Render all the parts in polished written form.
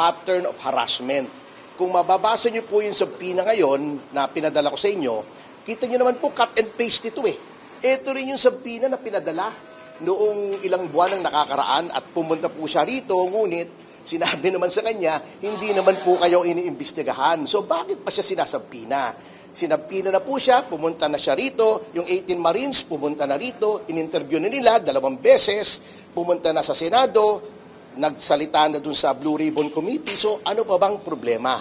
pattern of harassment. Kung mababasa niyo po yung subpoena ngayon na pinadala ko sa inyo, kita niyo naman po cut and paste ito eh. Ito rin yung subpoena na pinadala noong ilang buwan ang nakakaraan at pumunta po siya rito, ngunit sinabi naman sa kanya, hindi naman po kayo iniimbestigahan. So bakit pa siya sinasabpina? Sinabpina na po siya, pumunta na siya rito, yung 18 Marines pumunta na rito, in-interview na nila 2 beses, pumunta na sa Senado, nagsalita na dun sa Blue Ribbon Committee. So ano pa bang problema?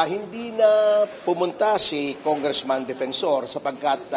Hindi na pumunta si Congressman Defensor sapagkat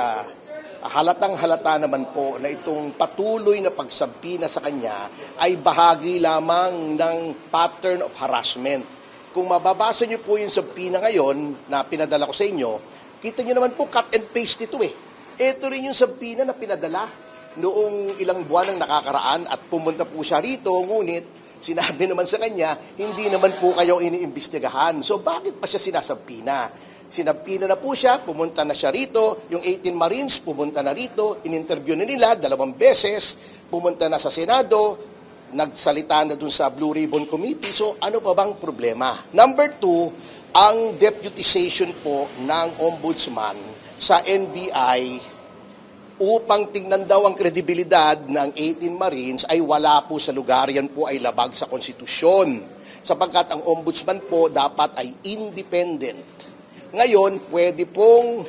halatang-halata naman po na itong patuloy na pagsabpina sa kanya ay bahagi lamang ng pattern of harassment. Kung mababasa niyo po yung subpoena ngayon na pinadala ko sa inyo, kita niyo naman po cut and paste ito eh. Ito rin yung subpoena na pinadala noong ilang buwan ang nakakaraan at pumunta po siya rito, ngunit sinabi naman sa kanya, hindi naman po kayo iniimbestigahan. So bakit pa siya sinasabpina? Sinabpina na po siya, pumunta na siya rito, yung 18 Marines pumunta na rito, in-interview na nila 2 beses, pumunta na sa Senado, nagsalita na dun sa Blue Ribbon Committee. So ano pa bang problema? Number 2, ang deputization po ng Ombudsman sa NBI upang tingnan daw ang kredibilidad ng 18 Marines ay wala po sa lugar. Yan po ay labag sa konstitusyon. Sapagkat ang Ombudsman po dapat ay independent. Ngayon, pwede pong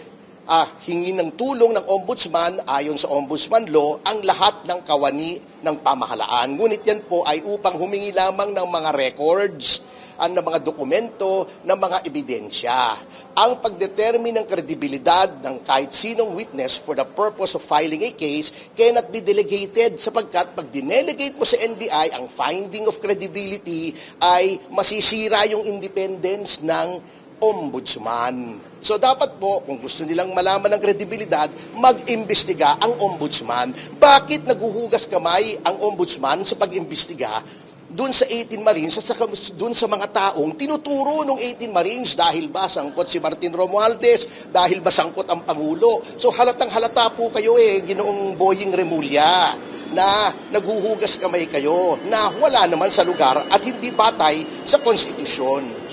hingin ng tulong ng Ombudsman ayon sa Ombudsman Law ang lahat ng kawani ng pamahalaan. Ngunit yan po ay upang humingi lamang ng mga records, ng mga dokumento, ng mga ebidensya. Ang pagdetermine ng kredibilidad ng kahit sinong witness for the purpose of filing a case cannot be delegated sapagkat pag dinelegate mo sa NBI, ang finding of credibility ay masisira yung independence ng Ombudsman. So dapat po, kung gusto nilang malaman ng kredibilidad, mag-imbestiga ang Ombudsman. Bakit naguhugas kamay ang Ombudsman sa pag-imbestiga doon sa 18 Marines at doon sa mga taong tinuturo ng 18 Marines? Dahil ba sangkot si Martin Romualdez? Dahil ba sangkot ang Pangulo? So halatang halata po kayo Ginoong Boying Remulla, na naguhugas kamay kayo na wala naman sa lugar at hindi batay sa konstitusyon.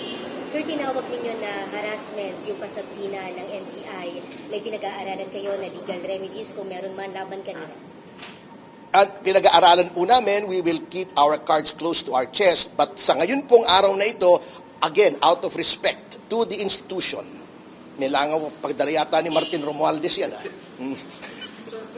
Sir, tinawag ninyo na harassment yung pasabina ng NBI. May pinag-aaralan kayo na legal remedies kung meron man laban kanila? At pinag-aaralan po namin, we will keep our cards close to our chest. But sa ngayon pong araw na ito, again, out of respect to the institution, nilangaw pagdala yata ni Martin Romualdez yan.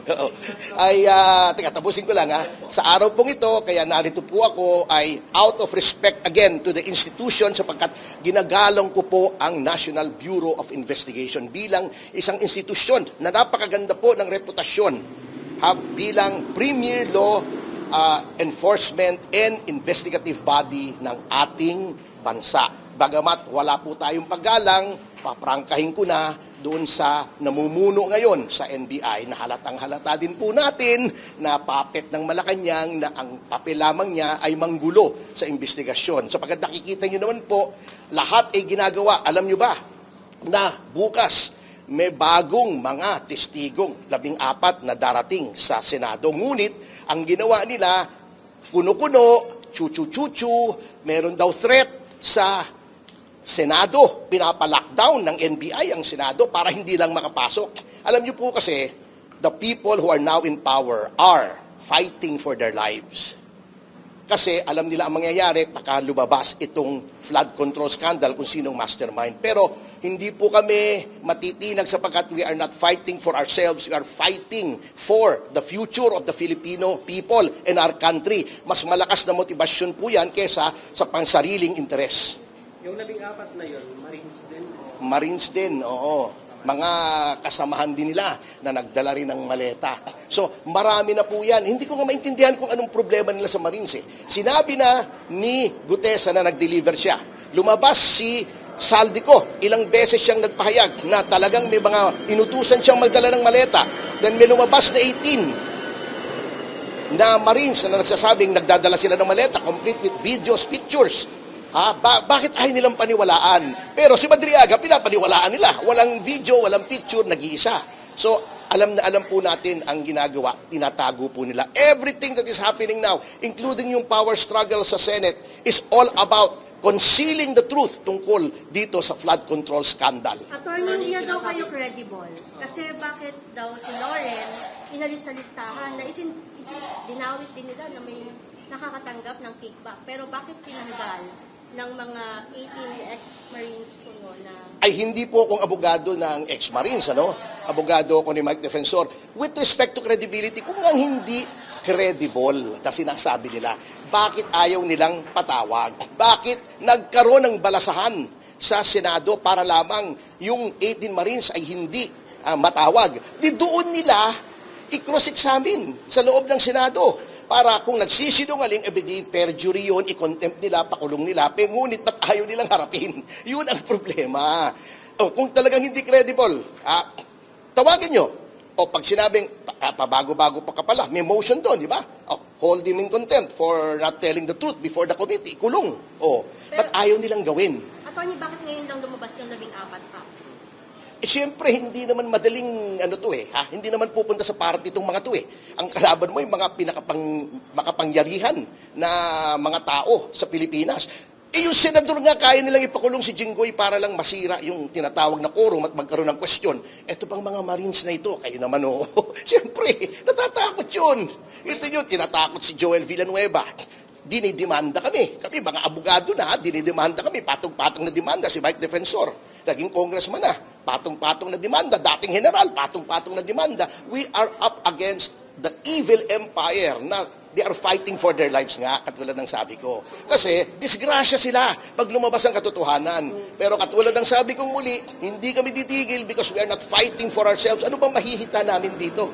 Teka, tapusin ko lang Sa araw pong ito, kaya narito po ako ay out of respect again to the institution sapagkat ginagalang ko po ang National Bureau of Investigation bilang isang institusyon na napakaganda po ng reputasyon bilang premier law enforcement and investigative body ng ating bansa. Bagamat wala po tayong paggalang, paprangkahin ko na doon sa namumuno ngayon sa NBI na halatang halata din po natin na puppet ng Malacanang na ang papel lamang niya ay manggulo sa investigasyon. Sapagkat nakikita nyo naman po, lahat ay ginagawa. Alam nyo ba na bukas may bagong mga testigong 14 na darating sa Senado. Ngunit ang ginawa nila, kuno-kuno, chuchu-chuchu, meron daw threat sa Senado, pinapa-lockdown ng NBI ang Senado para hindi lang makapasok. Alam niyo po kasi, the people who are now in power are fighting for their lives. Kasi alam nila ang mangyayari pagka lumabas itong flood control scandal kung sinong mastermind. Pero hindi po kami matitinag sapagkat we are not fighting for ourselves, we are fighting for the future of the Filipino people and our country. Mas malakas na motibasyon po yan kesa sa pansariling interes. Yung 14 na yun, Marines din? Marines din, oo. Mga kasamahan din nila na nagdala rin ng maleta. So, marami na po yan. Hindi ko nga maintindihan kung anong problema nila sa Marines. Sinabi na ni Gutesa na nag-deliver siya. Lumabas si Saldico. Ilang beses siyang nagpahayag na talagang may mga inutusan siyang magdala ng maleta. Then may lumabas na 18 na Marines na nagsasabing nagdadala sila ng maleta complete with videos, pictures. Bakit ay nilang paniwalaan? Pero si Madriaga, pinapaniwalaan nila. Walang video, walang picture, nag-iisa. So, alam na alam po natin ang ginagawa, tinatago po nila. Everything that is happening now, including yung power struggle sa Senate, is all about concealing the truth tungkol dito sa flood control scandal. Attorney, hindi daw kayo credible. Kasi bakit daw si Lauren inalis sa listahan na dinawit din nila na may nakakatanggap ng kickback. Pero bakit tinanggal ng mga 18 ex-Marines po no, na... Ay hindi po akong abogado ng ex-Marines, ano? Abogado ako ni Mike Defensor. With respect to credibility, kung nga hindi credible na sinasabi nila, bakit ayaw nilang patawag? Bakit nagkaroon ng balasahan sa Senado para lamang yung 18 Marines ay hindi matawag? Di doon nila i-cross-examine sa loob ng Senado para kung nagsisinungaling, ebedi perjury yun, i-contempt nila, pakulong nila, ngunit ba't ayaw nilang harapin? Yun ang problema. O, kung talagang hindi credible, tawagin nyo. O pag sinabing, pabago-bago pa ka pala, may motion doon, di ba? O, hold him in contempt for not telling the truth before the committee, kulong. O, ba't ayaw nilang gawin? Attorney, bakit ngayon lang lumabas yung 14 pa? Siyempre, hindi naman madaling Hindi naman pupunta sa party itong mga to Ang kalaban mo yung mga makapangyarihan na mga tao sa Pilipinas. Yung senador nga, kaya nilang ipakulong si Jinggoy para lang masira yung tinatawag na quorum at magkaroon ng question. Ito bang mga Marines na ito? Kayo naman, Siyempre, natatakot yun. Ito yun, tinatakot si Joel Villanueva. Dinidemanda kami. Kami, mga abogado na, dinidemanda kami. Patong-patong na demanda si Mike Defensor. Naging congressman na. Patong-patong na demanda. Dating general, patong-patong na demanda. We are up against the evil empire na they are fighting for their lives nga, katulad ng sabi ko. Kasi, disgrasya sila pag lumabas ang katotohanan. Pero katulad ng sabi kong muli, hindi kami titigil because we are not fighting for ourselves. Ano bang mahihita namin dito?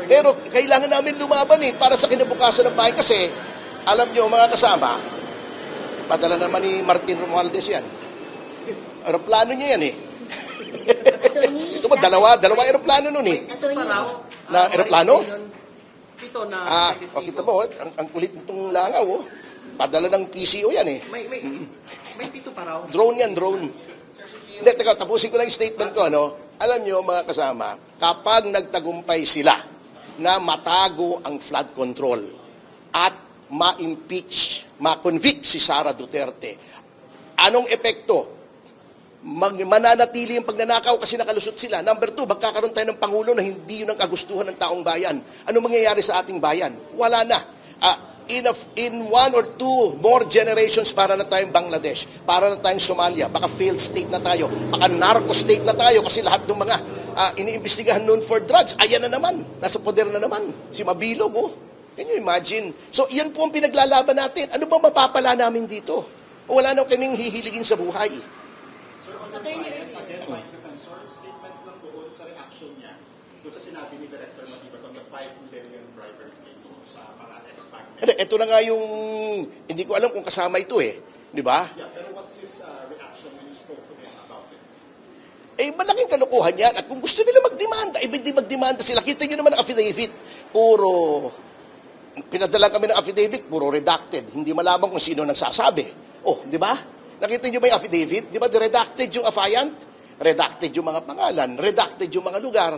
Pero kailangan namin lumaban para sa kinabukasan ng bahay kasi, alam nyo mga kasama, padala naman ni Martin Romualdez yan. Aeroplano niya yan Attorney, Ito ba, dalawa aeroplano nun Attorney, Na aeroplano? Ito na Kita mo, ang kulit nitong langaw, Padala ng PCO yan may pito pa raw. Drone yan, drone. Hindi, teka, tapusin ko lang yung statement ko, Alam nyo, mga kasama, kapag nagtagumpay sila na matago ang flood control at ma-impeach, ma-convict si Sara Duterte, anong epekto? Mananatili yung pagnanakaw kasi nakalusot sila. Number 2, magkakaroon tayo ng Pangulo na hindi yun ang kagustuhan ng taong bayan. Ano mangyayari sa ating bayan? Wala na. In 1 or 2 more generations, para na tayong Bangladesh, para na tayong Somalia, baka failed state na tayo, baka narco state na tayo kasi lahat ng mga iniimbestigahan noon for drugs, ayan na naman, nasa poder na naman, si Mabilog, Can you imagine? So, yan po ang pinaglalaban natin. Ano ba mapapala namin dito? Wala na kaming hihiligin sa buhay. Mike Defensor, statement lang doon sa reaction niya doon sa sinabi ni Director Matibag on the 5 billion bribery claim doon sa mga ex-partners. Ito na nga yung, hindi ko alam kung kasama ito di ba? Yeah, pero what's his reaction when you spoke to him about it? Malaking kalokohan yan. At kung gusto nila magdemanda, hindi magdemanda sila. Kita nyo naman ang affidavit. Pinadala kami ng affidavit, puro redacted. Hindi malaman kung sino nagsasabi. Di ba? Nakita nyo ba yung affidavit? Di ba, redacted yung affiant? Redacted yung mga pangalan, redacted yung mga lugar.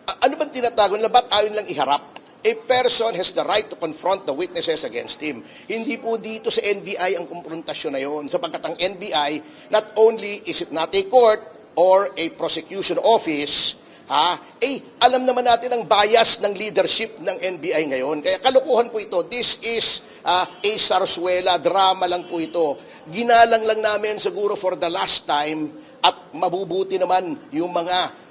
Ano bang tinatago nila? Ba't ayaw nilang iharap? A person has the right to confront the witnesses against him. Hindi po dito sa NBI ang konfrontasyon na yun. Sapagkat ang NBI, not only is it not a court or a prosecution office, alam naman natin ang bias ng leadership ng NBI ngayon. Kaya kalokohan po ito. This is a sarsuela, drama lang po ito. Ginalang lang namin siguro for the last time at mabubuti naman yung mga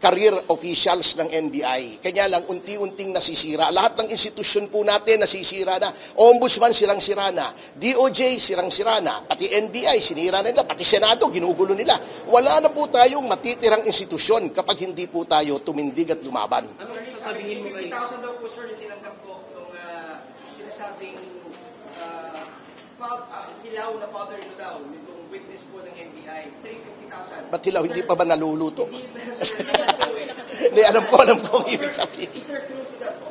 career officials ng NBI. Kanya lang, unti-unting nasisira. Lahat ng institusyon po natin nasisira na. Ombudsman, sirang-sira na. DOJ, sirang-sira na. Pati NBI, sinira na nila. Pati Senado, ginugulo nila. Wala na po tayong matitirang institusyon kapag hindi po tayo tumindig at lumaban. Ano sasabihin mo kay... 50,000 daw po sir yung tinanggap ko nung sinasabing hilaw na father ko daw nitong witness po ng NBI. 350,000. Ba't hilaw, hindi pa ba naluluto? Hindi na sir. Hindi, alam ko ang ibig sabihin. Is there truth to that po?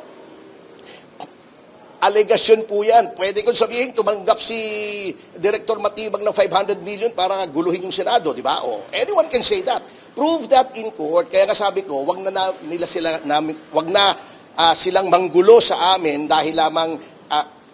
Alegasyon po yan. Pwede kong sabihin, tumanggap si Director Matibag ng 500 million para guluhin yung Senado, di ba? Anyone can say that. Prove that in court. Kaya nga sabi ko, wag na silang manggulo sa amin dahil lamang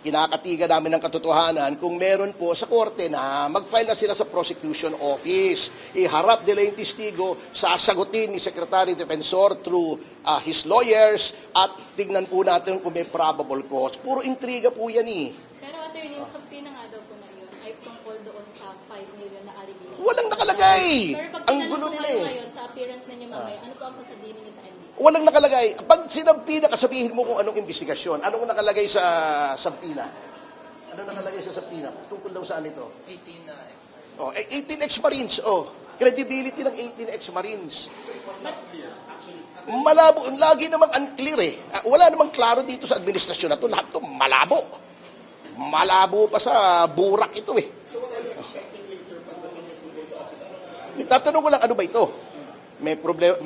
kinakatiga namin ng katotohanan kung meron po sa korte na mag-file na sila sa prosecution office. Iharap nila yung testigo, sasagutin ni Secretary Defensor through his lawyers at tignan po natin kung may probable cause. Puro intriga po yan eh. Pero attorney, yung subpoena nga daw po na yun ay tungkol doon sa 5 million na allegation. Walang nakalagay. Pero pag Ang tinanong gulo ko nila kayo eh. ngayon sa appearance ninyo mamaya, ano po ang sasabihin niyo sa NBI? Walang nakalagay. Pag sinampina, kasabihin mo kung anong investigasyon. Anong nakalagay sa sampina? Anong nakalagay sa sampina? Tungkol daw saan ito? 18 na expired. 18 ex-Marines. Credibility ng 18 ex-Marines. Malabo. Lagi namang unclear eh. Wala namang klaro dito sa administrasyon na to. Lahat to malabo. Malabo pa sa burak ito eh. Tatanong ko lang, ano ba ito? May problema,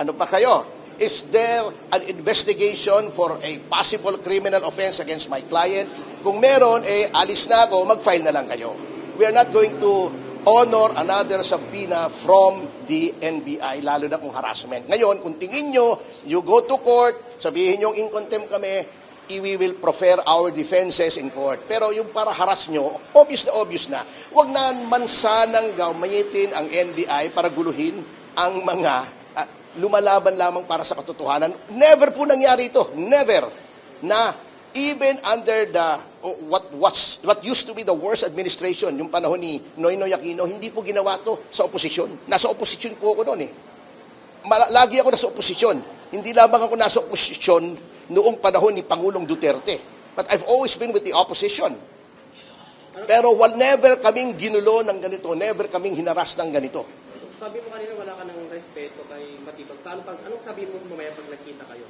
ano ba kayo? Is there an investigation for a possible criminal offense against my client? Kung meron, alis na ako, mag-file na lang kayo. We are not going to honor another subpoena from the NBI, lalo na kung harassment. Ngayon, kung tingin nyo, you go to court, sabihin nyo in contempt kami, we will prefer our defenses in court. Pero yung para harass nyo, obvious na. Huwag na man sanang gamitin ang NBI para guluhin ang mga lumalaban lamang para sa katotohanan. Never po nangyari ito. Never. Na even under the what used to be the worst administration, yung panahon ni Noynoy Aquino, hindi po ginawa to sa oposisyon. Nasa oposisyon po ako noon eh. Lagi ako nasa oposisyon. Hindi lamang ako nasa oposisyon noong panahon ni Pangulong Duterte. But I've always been with the opposition. Pero never kaming ginulo ng ganito, never kaming hinaras ng ganito. Sabi mo kanina wala ka ng respeto kay Matibag. Anong sabihin mo mamaya pag nagkita kayo?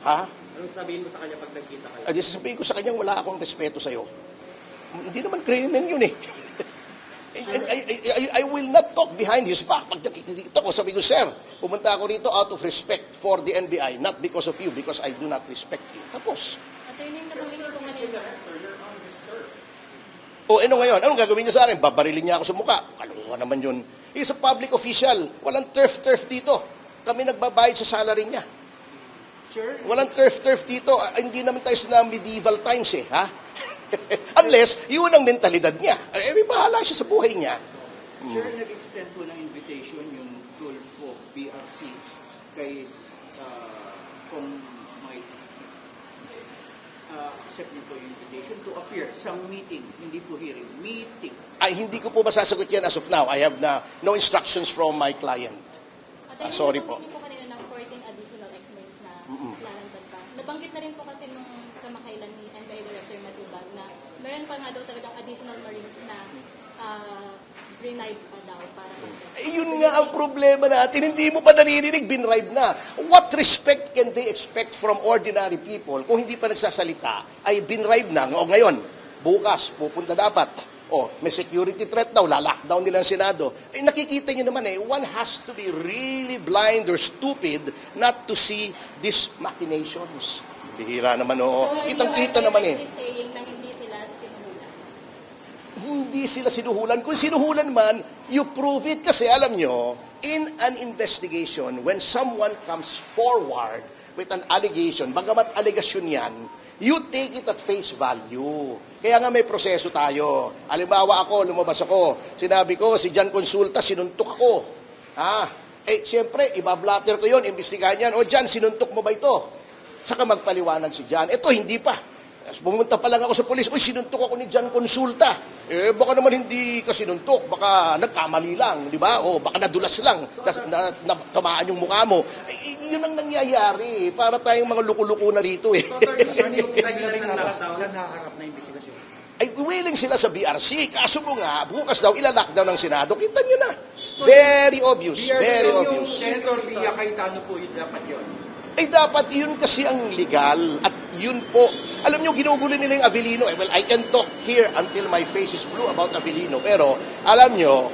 Ha? Anong sabihin mo sa kanya pag nagkita kayo? Di sasabihin ko sa kanya, wala akong respeto sa'yo. Hindi naman krimen yun eh. I will not talk behind his back. Pag nakikita ko, sabi ko, sir, pumunta ako rito out of respect for the NBI, not because of you, because I do not respect you. Tapos. Attorney, nabanggit ko kanina. Ano ngayon? Anong gagawin niya sa akin? Babarilin niya ako sa mukha. Kaluwa naman yun. He's a public official. Walang turf-turf dito. Kami nagbabayad sa salary niya. Sure. Walang turf-turf dito. Hindi naman tayo sa medieval times eh. Ha? Unless, yun ang mentalidad niya. May bahala siya sa buhay niya. Sir, nag-extend po ng invitation yung Tulfo BRC kay kung may accept nito yung invitation to appear sa meeting, hindi po hearing, meeting. Ay, hindi ko po masasagot yan as of now. I have no instructions from my client. Attorney, Sorry po. nabanggit niyo po kanina ng 14 additional ex-Marines na lalagdag pa. Nabanggit na rin po kasi nung kamakailan ni NBI Director Matibag na meron pa nga daw talagang additional Marines na bribe pa daw para Yun nga ang problema natin. Hindi mo pa naririnig, binribe na. What respect can they expect from ordinary people kung hindi pa nagsasalita ay binribe na? O ngayon, bukas, pupunta dapat. May security threat daw, lalakdown nila ang Senado. Nakikita nyo naman one has to be really blind or stupid not to see these machinations. Bihira naman, Kitang-kita naman saying na hindi sila sinuhulan. Hindi sila sinuhulan. Kung sinuhulan man, you prove it. Kasi alam nyo, in an investigation, when someone comes forward with an allegation, bagamat allegation yan, you take it at face value. Kaya nga may proseso tayo. Halimbawa ako, lumabas ako. Sinabi ko, si Jan Consulta, sinuntok ako. Siyempre, ibablatter ko yun, imbestigahan yan. Jan, sinuntok mo ba ito? Saka magpaliwanag si Jan. Ito, hindi pa. Pumunta pa lang ako sa polis, sinuntok ako ni Jan Consulta. Baka naman hindi ka sinuntok, baka nagkamali lang, di ba? Baka nadulas lang, tamaan yung mukha mo. Yun ang nangyayari, para tayong mga luko-luko na rito eh. Saan nakaharap na investigasyon? Willing sila sa BRC, kaso mo nga, bukas daw, ilalockdown ng Senado, kita nyo na. Very obvious, very obvious. Senator Lia Cayetano po, dapat yun. Dapat yun kasi ang legal at yun po. Alam nyo, ginugulo nila yung Avellino. Well, I can talk here until my face is blue about Avellino. Pero, alam nyo,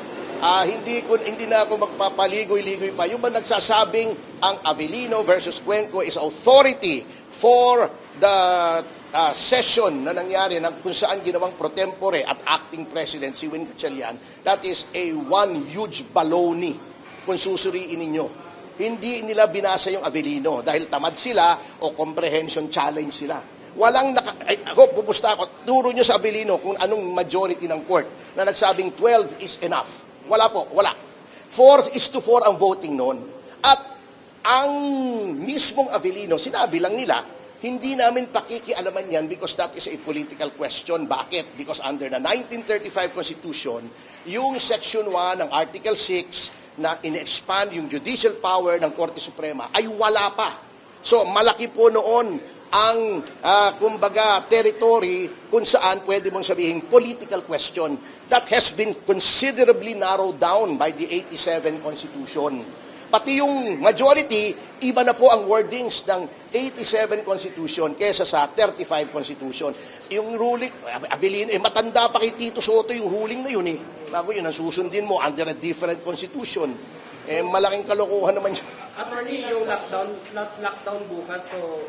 hindi na ako magpapaligoy-ligoy pa. Yung ba nagsasabing ang Avellino versus Cuenco is authority for the session na nangyari kung saan ginawang pro tempore at acting president si Win Gatchalian, that is one huge baloney kung susuriin ninyo. Hindi nila binasa yung Avellino dahil tamad sila o comprehension challenge sila. Walang ako, pupusta ako, turo nyo sa Abilino kung anong majority ng court na nagsabing 12 is enough. Wala po, wala. 4-4 ang voting noon. At ang mismong Abilino, sinabi lang nila, hindi namin pakikialaman yan because that is a political question. Bakit? Because under the 1935 Constitution, yung Section 1 ng Article 6 na in-expand yung judicial power ng Korte Suprema ay wala pa. So malaki po noon ang, kumbaga, territory kung saan pwede mong sabihin political question that has been considerably narrowed down by the 87 Constitution. Pati yung majority, iba na po ang wordings ng 87 Constitution kesa sa 35 Constitution. Yung ruling, Abilino, matanda pa kay Tito Soto yung ruling na yun eh. Bago yun, ang susundin mo under a different Constitution. Malaking kalokohan naman yun. Attorney, yung lockdown bukas, so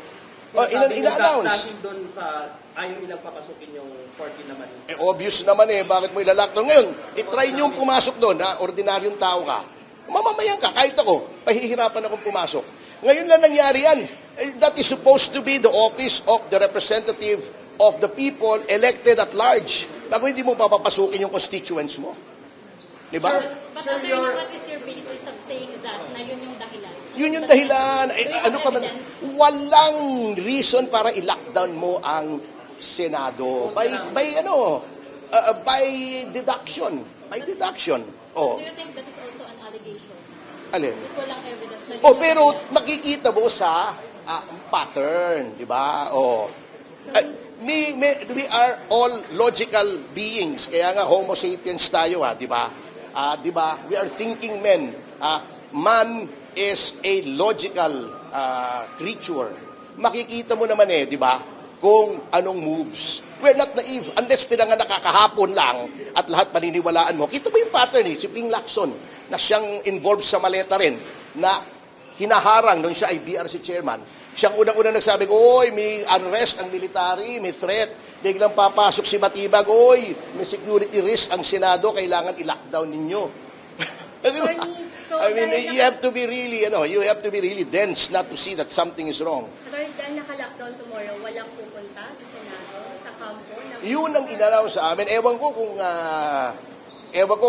ina-announce. dahil doon sa ayaw nilang papasukin yung 14 naman. Obvious naman bakit mo ilalakdown ngayon? I-try nyo pumasok doon, ordinaryong tao ka. Mamamayan ka, kahit ako, pahihirapan akong pumasok. Ngayon lang nangyari yan. That is supposed to be the office of the representative of the people elected at large. Bago hindi mo papapasukin yung constituents mo. Di ba? But attorney, what is your basis of saying that na yun yung dahilan? Yun yung dahilan. Ano pa man, walang reason para i-lockdown mo ang Senado. By deduction. By deduction. Oh. Do you think that is also an allegation? Alin? If walang evidence na Oh, pero makikita mo sa pattern, di ba? Oh. We are all logical beings. Kaya nga homo sapiens tayo, di ba? Di ba? We are thinking men. Man is a logical creature. Makikita mo naman di ba? Kung anong moves. We're not naive unless pinanganak kakahapon lang at lahat paniniwalaan mo. Kita mo yung pattern si Ping Lacson na siyang involved sa maleta rin na hinaharang nung siya ay BRC chairman. Siyang unang-unang nagsabi, oy, may unrest ang military, may threat. Biglang papasok si Matibag, oy, may security risk ang Senado, kailangan i-lockdown ninyo. Diba? So, I mean, dahil you have to be really, you have to be really dense not to see that something is wrong. Dahil naka-lockdown tomorrow, walang pupunta sa Senado, sa kampo. Yun ang in-announce sa amin. Ewan ko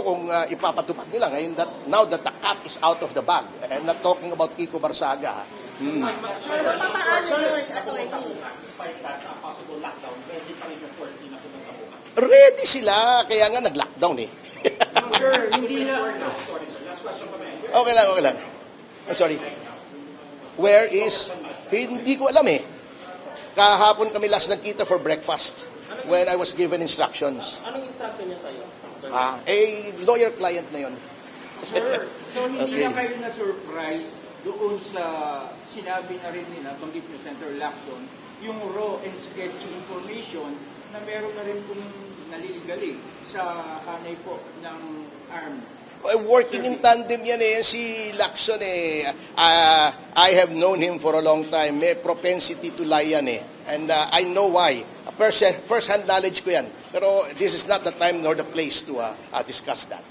kung ipapatupad nila ngayon now that the cat is out of the bag. I'm not talking about Kiko Barsaga. So, papaano yun, attorney? Despite that possible lockdown, ready pa rin yung 14 na pumunta bukas. Ready sila, kaya nga nag-lockdown Sir, hindi na... Sorry, sir. Last question pa ba? Okay lang. I'm sorry. Where is? Hindi ko alam Kahapon kami last nagkita for breakfast when I was given instructions. Anong instruction niya sa'yo? Lawyer-client na yun. Sir, so hindi Okay. na kayo na-surprise doon sa sinabi na rin nila, banggit ni Senator Lacson, yung raw and sketchy information na meron na rin pong naliligalig sa hanay po ng armed. Working in tandem yan si Lacson I have known him for a long time. May propensity to lie yan And I know why. First-hand knowledge ko yan. Pero this is not the time nor the place to discuss that.